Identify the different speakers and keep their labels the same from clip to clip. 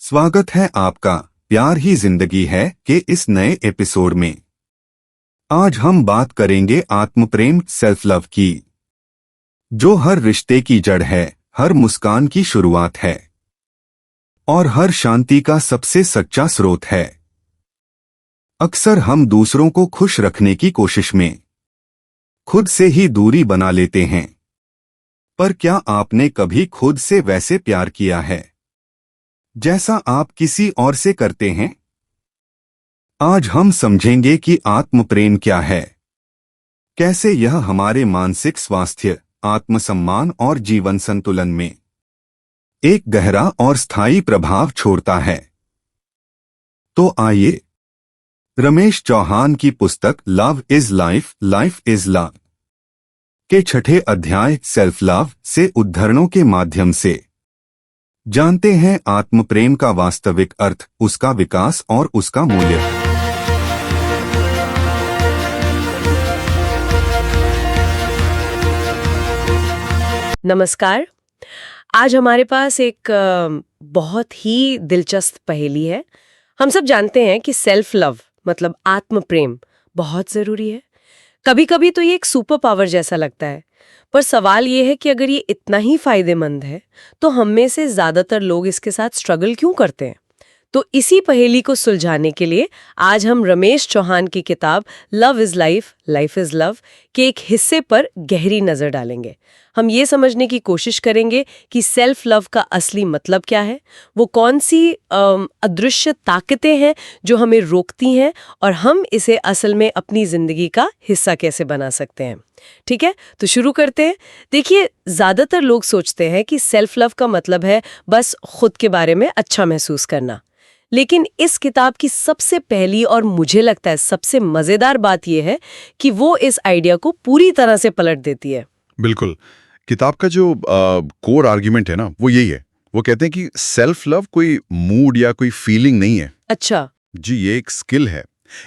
Speaker 1: स्वागत है आपका प्यार ही जिंदगी है के इस नए एपिसोड में। आज हम बात करेंगे आत्मप्रेम सेल्फ लव की, जो हर रिश्ते की जड़ है, हर मुस्कान की शुरुआत है और हर शांति का सबसे सच्चा स्रोत है। अक्सर हम दूसरों को खुश रखने की कोशिश में खुद से ही दूरी बना लेते हैं, पर क्या आपने कभी खुद से वैसे प्यार किया है जैसा आप किसी और से करते हैं? आज हम समझेंगे कि आत्मप्रेम क्या है, कैसे यह हमारे मानसिक स्वास्थ्य, आत्मसम्मान और जीवन संतुलन में एक गहरा और स्थायी प्रभाव छोड़ता है। तो आइए रमेश चौहान की पुस्तक love is life, life is love के 6ठे अध्याय सेल्फ लव से उद्धरणों के माध्यम से जानते हैं आत्मप्रेम का वास्तविक अर्थ, उसका विकास और उसका मूल्य।
Speaker 2: नमस्कार। आज हमारे पास एक बहुत ही दिलचस्प पहेली है। हम सब जानते हैं कि सेल्फ लव मतलब आत्मप्रेम बहुत ज़रूरी है। कभी कभी तो ये एक सुपर पावर जैसा लगता है, पर सवाल ये है कि अगर ये इतना ही फायदेमंद है तो हम में से ज़्यादातर लोग इसके साथ स्ट्रगल क्यों करते हैं? तो इसी पहेली को सुलझाने के लिए आज हम रमेश चौहान की किताब love is life, life is love के एक हिस्से पर गहरी नज़र डालेंगे। हम ये समझने की कोशिश करेंगे कि सेल्फ लव का असली मतलब क्या है, वो कौन सी अदृश्य ताकतें हैं जो हमें रोकती हैं और हम इसे असल में अपनी ज़िंदगी का हिस्सा कैसे बना सकते हैं। ठीक है, तो शुरू करते हैं। देखिए, ज़्यादातर लोग सोचते हैं कि सेल्फ लव का मतलब है बस खुद के बारे में अच्छा महसूस करना, लेकिन इस किताब की सबसे पहली और मुझे लगता है सबसे मज़ेदार बात यह है कि वो इस आइडिया को पूरी तरह से पलट देती है।
Speaker 3: बिल्कुल। किताब का जो कोर आर्ग्यूमेंट है ना, वो यही है। वो कहते हैं कि सेल्फ लव कोई मूड या कोई फीलिंग नहीं है।
Speaker 2: अच्छा
Speaker 3: जी, ये एक स्किल है,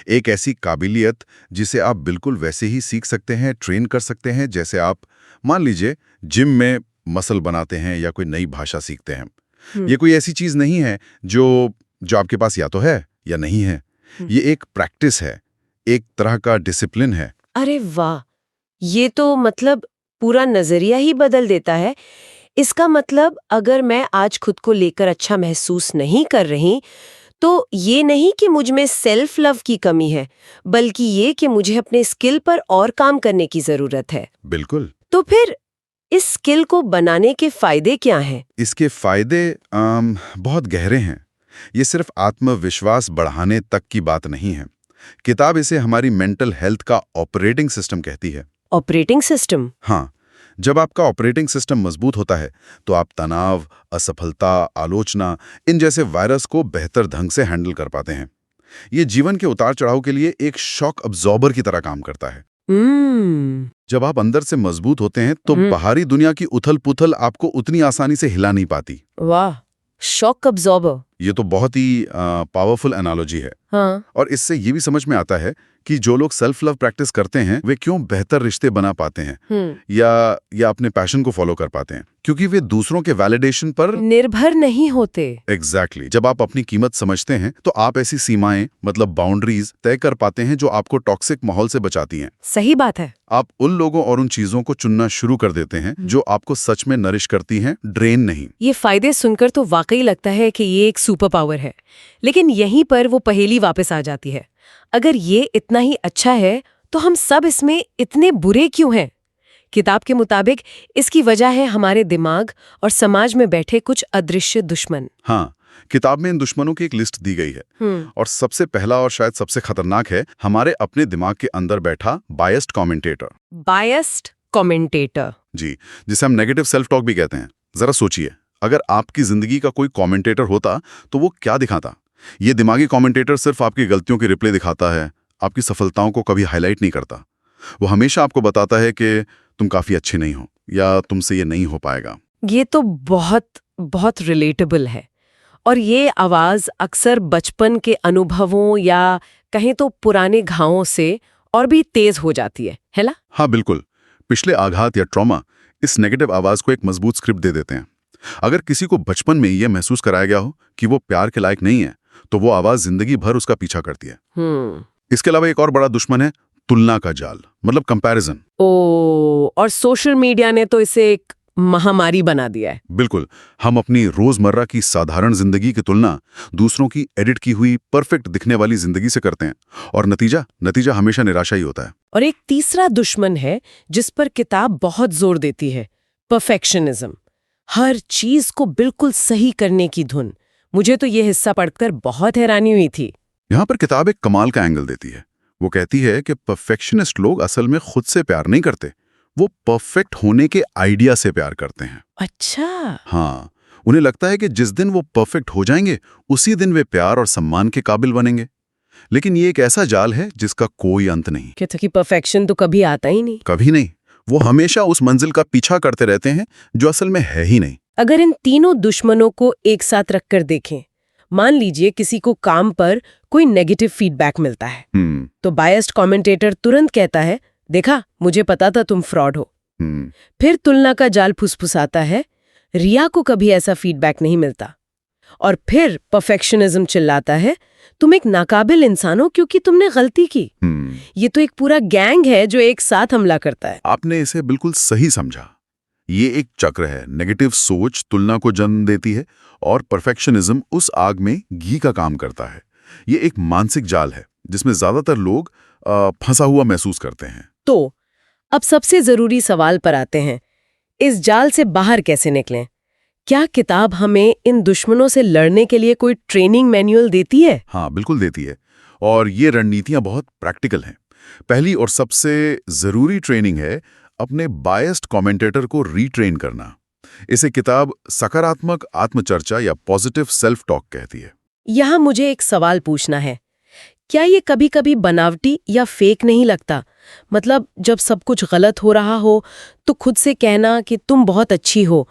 Speaker 3: एक ऐसी काबिलियत जिसे आप बिल्कुल वैसे ही सीख सकते हैं, ट्रेन कर सकते हैं, जैसे आप मान लीजिए जिम में मसल बनाते हैं या कोई नई भाषा सीखते हैं। ये कोई ऐसी चीज नहीं है जो आपके पास या तो है या नहीं है। ये एक प्रैक्टिस है, एक तरह का डिसिप्लिन है।
Speaker 2: अरे वाह, ये तो मतलब पूरा नजरिया ही बदल देता है। इसका मतलब अगर मैं आज खुद को लेकर अच्छा महसूस नहीं कर रही तो ये नहीं कि मुझ में सेल्फ लव की कमी है, बल्कि ये कि मुझे अपने स्किल पर और काम करने की जरूरत है।
Speaker 3: बिल्कुल।
Speaker 2: तो फिर इस स्किल को बनाने के फायदे क्या हैं?
Speaker 3: इसके फायदे बहुत गहरे हैं। ये सिर्फ आत्मविश्वास बढ़ाने तक की बात नहीं है। किताब इसे हमारी मेंटल हेल्थ का ऑपरेटिंग सिस्टम कहती है।
Speaker 2: Operating system?
Speaker 3: हाँ, जब आपका ऑपरेटिंग सिस्टम मजबूत होता है तो आप तनाव, असफलता, आलोचना, इन जैसे वायरस को बेहतर ढंग से हैंडल कर पाते हैं। ये जीवन के उतार चढ़ाव के लिए एक शॉक अब्जॉर्बर की तरह काम करता है। जब आप अंदर से मजबूत होते हैं तो बाहरी दुनिया की उथल-पुथल आपको उतनी आसानी से हिला नहीं पाती।
Speaker 2: वाह, शॉक अब्जॉर्बर,
Speaker 3: ये तो बहुत ही पावरफुल एनालॉजी है।
Speaker 2: हाँ।
Speaker 3: और इससे ये भी समझ में आता है कि जो लोग सेल्फ लव प्रैक्टिस करते हैं वे क्यों बेहतर रिश्ते बना पाते हैं या अपने पैशन को फॉलो कर पाते हैं, क्योंकि वे दूसरों के वैलिडेशन पर
Speaker 2: निर्भर नहीं होते।
Speaker 3: एग्जैक्टली। जब आप अपनी कीमत समझते हैं तो आप ऐसी सीमाएं मतलब बाउंड्रीज तय कर पाते हैं जो आपको टॉक्सिक माहौल से बचाती हैं।
Speaker 2: सही बात है।
Speaker 3: आप उन लोगों और उन चीजों को चुनना शुरू कर देते हैं जो आपको सच में नरिश करती हैं, ड्रेन नहीं।
Speaker 2: ये फायदे सुनकर तो वाकई लगता है कि ये एक सुपर पावर है, लेकिन यहीं पर वो पहेली वापस आ जाती है। अगर ये इतना ही अच्छा है तो हम सब इसमें इतने बुरे क्यों हैं? किताब के मुताबिक इसकी वजह है हमारे दिमाग और समाज में बैठे कुछ अदृश्य दुश्मन।
Speaker 3: हाँ, किताब में इन दुश्मनों की एक लिस्ट दी गई है और सबसे पहला और शायद सबसे खतरनाक है हमारे अपने दिमाग के अंदर बैठा बायस्ड कमेंटेटर।
Speaker 2: Biased commentator?
Speaker 3: जी, जिसे हम नेगेटिव सेल्फ टॉक भी कहते हैं। जरा सोचिए, अगर आपकी जिंदगी का कोई कमेंटेटर होता तो वो क्या दिखाता? ये दिमागी कमेंटेटर सिर्फ आपकी गलतियों की रिप्ले दिखाता है, आपकी सफलताओं को कभी हाईलाइट नहीं करता। वो हमेशा आपको बताता है कि तुम काफी अच्छे नहीं हो या तुमसे ये नहीं हो पाएगा।
Speaker 2: ये तो बहुत बहुत रिलेटेबल है। और ये आवाज अक्सर बचपन के अनुभवों या कहें तो पुराने घावों से और भी तेज हो जाती है ना?
Speaker 3: हाँ बिल्कुल, पिछले आघात या ट्रॉमा इस नेगेटिव आवाज को एक मजबूत स्क्रिप्ट दे देते हैं। अगर किसी को बचपन में यह महसूस कराया गया हो कि वो प्यार के लायक नहीं है, तो वो आवाज जिंदगी भर उसका पीछा करती है। इसके अलावा एक और बड़ा दुश्मन है तुलना का जाल, मतलब कंपैरिजन।
Speaker 2: और सोशल मीडिया ने तो इसे एक महामारी बना दिया है।
Speaker 3: बिल्कुल, हम अपनी रोजमर्रा की साधारण जिंदगी की तुलना दूसरों की एडिट की हुई परफेक्ट दिखने वाली जिंदगी से करते हैं, और नतीजा हमेशा निराशा ही होता है।
Speaker 2: और एक तीसरा दुश्मन है जिस पर किताब बहुत जोर देती है, परफेक्शनिज्म। हर चीज को बिल्कुल सही करने की धुन। मुझे तो ये हिस्सा पढ़कर बहुत हैरानी हुई थी।
Speaker 3: यहाँ पर किताब एक कमाल का एंगल देती है। वो कहती है कि परफेक्शनिस्ट लोग असल में खुद से प्यार नहीं करते, वो परफेक्ट होने के आइडिया से प्यार करते हैं।
Speaker 2: अच्छा।
Speaker 3: हाँ, उन्हें लगता है कि जिस दिन वो परफेक्ट हो जाएंगे उसी दिन वे प्यार और सम्मान के काबिल बनेंगे। लेकिन ये एक ऐसा जाल है जिसका कोई अंत नहीं।
Speaker 2: कहते कि परफेक्शन तो कभी आता ही नहीं।
Speaker 3: कभी नहीं। वो हमेशा उस मंजिल का पीछा करते रहते हैं जो असल में है ही नहीं।
Speaker 2: अगर इन तीनों दुश्मनों को एक साथ रखकर देखें, मान लीजिए किसी को काम पर कोई नेगेटिव फीडबैक मिलता है, तो बायस्ड कमेंटेटर तुरंत कहता है, देखा, मुझे पता था तुम फ्रॉड हो। फिर तुलना का जाल फुसफुसाता है, रिया को कभी ऐसा फीडबैक नहीं मिलता। और फिर परफेक्शनिज्म चिल्लाता है, तुम एक नाकाबिल इंसान हो क्योंकि तुमने गलती की। ये तो एक पूरा गैंग है जो एक साथ हमला करता है।
Speaker 3: आपने इसे बिल्कुल सही समझा। ये एक चक्र है। नेगेटिव सोच तुलना को जन्म देती है और परफेक्शनिज्म उस आग में घी का काम करता है। ये एक मानसिक जाल है जिसमें ज्यादातर लोग फंसा हुआ महसूस करते हैं।
Speaker 2: तो अब सबसे जरूरी सवाल पर आते हैं, इस जाल से बाहर कैसे निकलें? क्या किताब हमें इन दुश्मनों से लड़ने के लिए कोई ट्रेनिंग मैनुअल देती है?
Speaker 3: हाँ, बिल्कुल देती है। और ये रणनीतियां बहुत प्रैक्टिकल हैं। पहली और सबसे जरूरी ट्रेनिंग है अपने बायस्ड कमेंटेटर को रीट्रेन करना। इसे किताब सकारात्मक आत्मचर्चा या पॉजिटिव सेल्फ टॉक कहती है।
Speaker 2: यहाँ मुझे एक सवाल पूछना है, क्या ये कभी-कभी बनावटी या फेक नहीं लगता? मतलब जब सब कुछ गलत हो रहा हो तो खुद से कहना कि तुम बहुत अच्छी हो,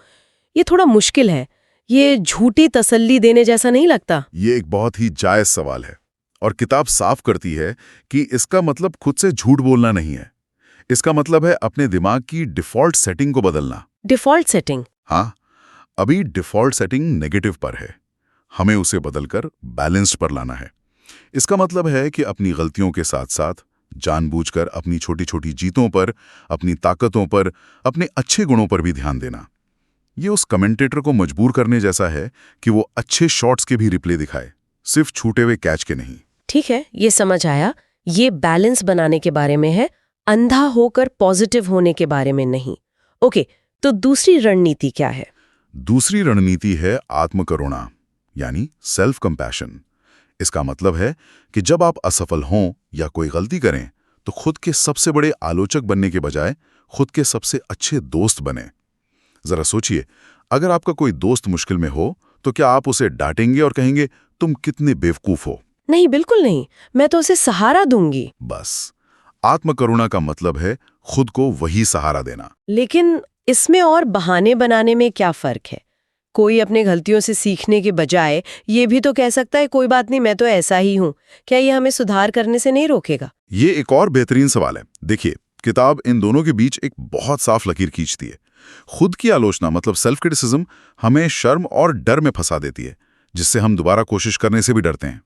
Speaker 2: ये थोड़ा मुश्किल है। ये झूठी तसल्ली देने जैसा नहीं लगता?
Speaker 3: ये एक बहुत ही जायज सवाल है और किताब साफ करती है कि इसका मतलब खुद से झूठ बोलना नहीं है। इसका मतलब है अपने दिमाग की डिफॉल्ट सेटिंग को बदलना।
Speaker 2: Default setting?
Speaker 3: हाँ, अभी डिफॉल्ट सेटिंग नेगेटिव पर है, हमें उसे बदलकर बैलेंस्ड पर लाना है। इसका मतलब है कि अपनी गलतियों के साथ साथ जानबूझकर अपनी छोटी छोटी जीतों पर, अपनी ताकतों पर, अपने अच्छे गुणों पर भी ध्यान देना। ये उस कमेंटेटर को मजबूर करने जैसा है कि वो अच्छे शॉट्स के भी रिप्ले दिखाए, सिर्फ छूटे हुए कैच के नहीं।
Speaker 2: ठीक है, ये समझ आया। ये बैलेंस बनाने के बारे में है, अंधा होकर पॉजिटिव होने के बारे में नहीं। ओके, तो दूसरी रणनीति क्या है?
Speaker 3: दूसरी रणनीति है आत्मकरुणा, यानी सेल्फ कंपैशन। इसका मतलब है कि जब आप असफल हों या कोई गलती करें तो खुद के सबसे बड़े आलोचक बनने के बजाय खुद के सबसे अच्छे दोस्त बने। जरा सोचिए, अगर आपका कोई दोस्त मुश्किल में हो तो क्या आप उसे डांटेंगे और कहेंगे तुम कितने बेवकूफ हो?
Speaker 2: नहीं, बिल्कुल नहीं। मैं तो उसे सहारा दूंगी।
Speaker 3: बस, आत्मकरुणा का मतलब है खुद को वही सहारा देना।
Speaker 2: लेकिन इसमें और बहाने बनाने में क्या फर्क है? कोई अपने गलतियों से सीखने के बजाय ये भी तो कह सकता है, कोई बात नहीं, मैं तो ऐसा ही हूं। क्या ये हमें सुधार करने से नहीं रोकेगा?
Speaker 3: ये एक और बेहतरीन सवाल है। देखिए, किताब इन दोनों के बीच एक बहुत साफ लकीर खींचती है। खुद की आलोचना मतलब सेल्फ क्रिटिसिज्म हमें शर्म और डर में फंसा देती है, जिससे हम दोबारा कोशिश करने से भी डरते हैं।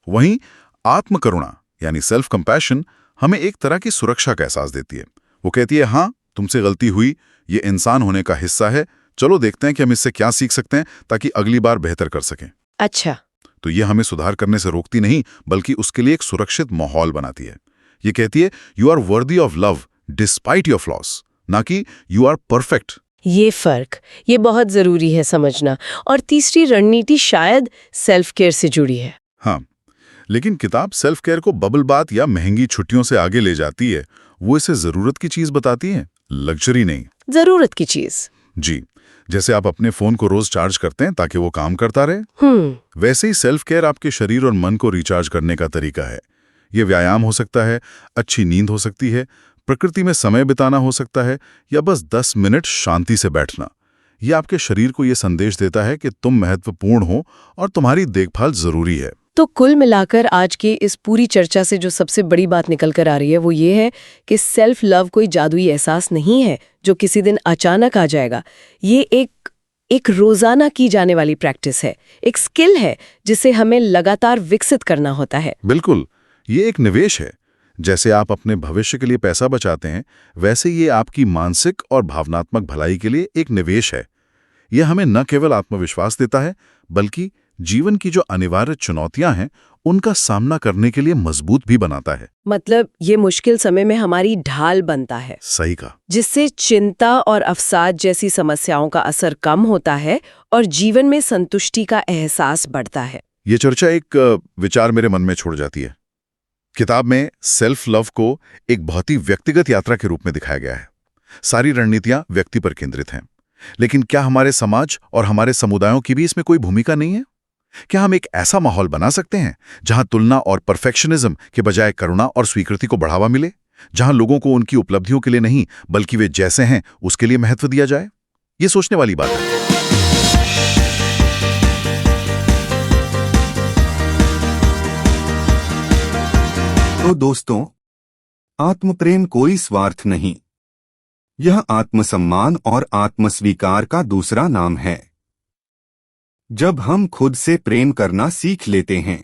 Speaker 3: वहीं आत्मकरुणा यानी सेल्फ कंपैशन हमें एक तरह की सुरक्षा का एहसास देती है। वो कहती है, हाँ, तुमसे गलती हुई, ये इंसान होने का हिस्सा है, चलो देखते हैं कि हम इससे क्या सीख सकते हैं ताकि अगली बार बेहतर कर सकें।
Speaker 2: अच्छा,
Speaker 3: तो ये हमें सुधार करने से रोकती नहीं, बल्कि उसके लिए एक सुरक्षित माहौल बनाती है। ये कहती है, you are worthy of love despite your flaws, ना कि यू आर परफेक्ट।
Speaker 2: ये फर्क, ये बहुत जरूरी है समझना। और तीसरी रणनीति शायद सेल्फ केयर से जुड़ी है।
Speaker 3: हाँ, लेकिन किताब सेल्फ केयर को बबल बात या महंगी छुट्टियों से आगे ले जाती है। वो इसे जरूरत की चीज बताती है, लग्जरी नहीं।
Speaker 2: जरूरत की चीज?
Speaker 3: जी, जैसे आप अपने फोन को रोज चार्ज करते हैं ताकि वो काम करता रहे, वैसे ही सेल्फ केयर आपके शरीर और मन को रिचार्ज करने का तरीका है। ये व्यायाम हो सकता है, अच्छी नींद हो सकती है, प्रकृति में समय बिताना हो सकता है, या बस 10 मिनट शांति से बैठना। ये आपके शरीर को ये संदेश देता है कि तुम महत्वपूर्ण हो और तुम्हारी देखभाल जरूरी है।
Speaker 2: तो कुल मिलाकर आज की इस पूरी चर्चा से जो सबसे बड़ी बात निकल कर आ रही है वो ये है कि सेल्फ लव कोई जादुई एहसास नहीं है जो किसी दिन अचानक आ जाएगा। ये एक रोजाना की जाने वाली प्रैक्टिस है, एक स्किल है जिसे हमें लगातार विकसित करना होता है।
Speaker 3: बिल्कुल, ये एक निवेश है। जैसे आप अपने भविष्य के लिए पैसा बचाते हैं, वैसे ये आपकी मानसिक और भावनात्मक भलाई के लिए एक निवेश है। यह हमें न केवल आत्मविश्वास देता है, बल्कि जीवन की जो अनिवार्य चुनौतियां हैं, उनका सामना करने के लिए मजबूत भी बनाता है।
Speaker 2: मतलब ये मुश्किल समय में हमारी ढाल बनता है।
Speaker 3: सही कहा।
Speaker 2: जिससे चिंता और अवसाद जैसी समस्याओं का असर कम होता है और जीवन में संतुष्टि का एहसास बढ़ता है।
Speaker 3: ये चर्चा एक विचार मेरे मन में छोड़ जाती है। किताब में सेल्फ लव को एक बहुत ही व्यक्तिगत यात्रा के रूप में दिखाया गया है। सारी रणनीतियां व्यक्ति पर केंद्रित हैं, लेकिन क्या हमारे समाज और हमारे समुदायों की भी इसमें कोई भूमिका नहीं है? क्या हम एक ऐसा माहौल बना सकते हैं जहां तुलना और परफेक्शनिज्म के बजाय करुणा और स्वीकृति को बढ़ावा मिले, जहां लोगों को उनकी उपलब्धियों के लिए नहीं बल्कि वे जैसे हैं उसके लिए महत्व दिया जाए? ये सोचने वाली बात है।
Speaker 1: तो दोस्तों, आत्मप्रेम कोई स्वार्थ नहीं, यह आत्मसम्मान और आत्मस्वीकार का दूसरा नाम है। जब हम खुद से प्रेम करना सीख लेते हैं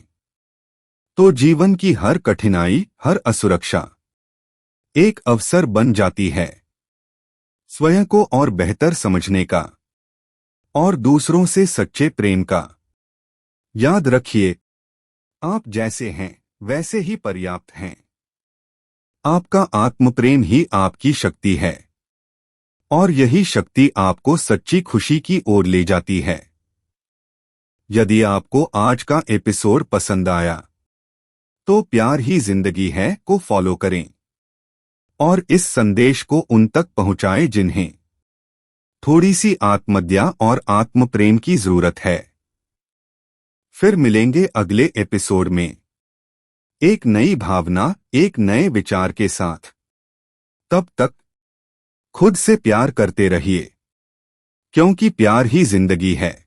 Speaker 1: तो जीवन की हर कठिनाई, हर असुरक्षा एक अवसर बन जाती है स्वयं को और बेहतर समझने का और दूसरों से सच्चे प्रेम का। याद रखिए, आप जैसे हैं वैसे ही पर्याप्त हैं। आपका आत्मप्रेम ही आपकी शक्ति है और यही शक्ति आपको सच्ची खुशी की ओर ले जाती है। यदि आपको आज का एपिसोड पसंद आया तो प्यार ही जिंदगी है को फॉलो करें और इस संदेश को उन तक पहुंचाएं जिन्हें थोड़ी सी आत्मदया और आत्मप्रेम की जरूरत है। फिर मिलेंगे अगले एपिसोड में एक नई भावना, एक नए विचार के साथ। तब तक खुद से प्यार करते रहिए, क्योंकि प्यार ही जिंदगी है।